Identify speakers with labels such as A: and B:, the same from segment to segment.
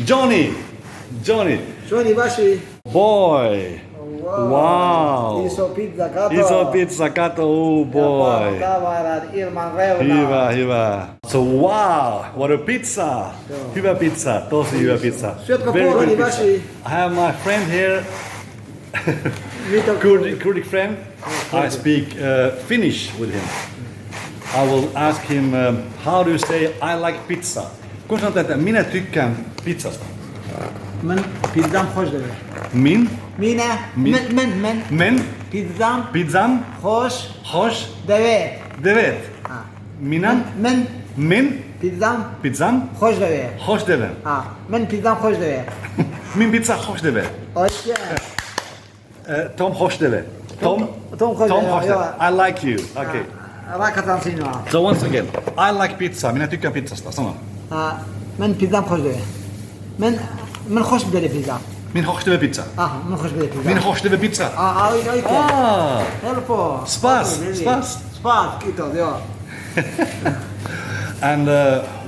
A: Johnny. Johnny.
B: Johnny Bashi.
A: Boy. Wow.
B: Iso pizza kato.
A: Iso pizza kato. Oh boy. Hyvä. So wow, what a pizza. Hyvä pizza. Tosi hyvä pizza. Very good pizza. I have my friend here. Kurdish friend. I speak Finnish with him. I will ask him how do you say I like pizza. Kun sanotaan, että minä tykkään pizzasta.
B: من پیتزام خوش دوه.
A: Min?
B: مینه. من.
A: Men? Pizzam?
B: خوش دوه.
A: Devet. Minan? Min? Pizzam?
B: خوش دوه.
A: Hoş deve.
B: من پیتزام خوش دوه.
A: Min pizza hoş deve.
B: Oye.
A: Tom hoş deve. Tom
B: خوش
A: deve. I like you. Okay.
B: Rakataan sinua.
A: So once again, I like pizza. Minä tykkään pizzasta. Sano.
B: من پیتزام خوش دوه. من خوش بده پیتزا.
A: Min hoş deve pizza.
B: من خوش بده پیتزا.
A: Min hoş deve pizza.
B: Helpo.
A: Spas.
B: Kito, joo.
A: And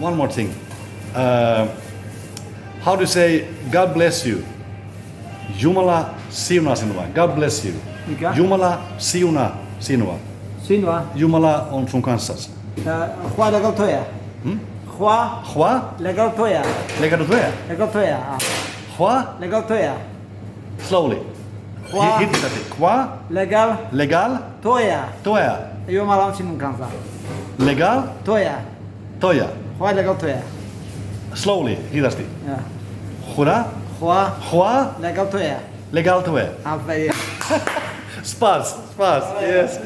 A: one more thing. How do you say God bless you? Jumala siunaa sinua. God bless you.
B: Mikä?
A: Jumala siunaa sinua.
B: Sinua.
A: Jumala on sun kanssasi.
B: Hua legal toja. Hua legal toja.
A: Legal toja. Hua
B: Legal toja.
A: slowly. Hit it. Hua legal toja.
B: Jumala on sinun kanssa.
A: Legal toja.
B: Hua legal toja.
A: Slowly, hitaasti.
B: Hua
A: Hua
B: legal toja.
A: legal toja.
B: Very.
A: Spas. Yes.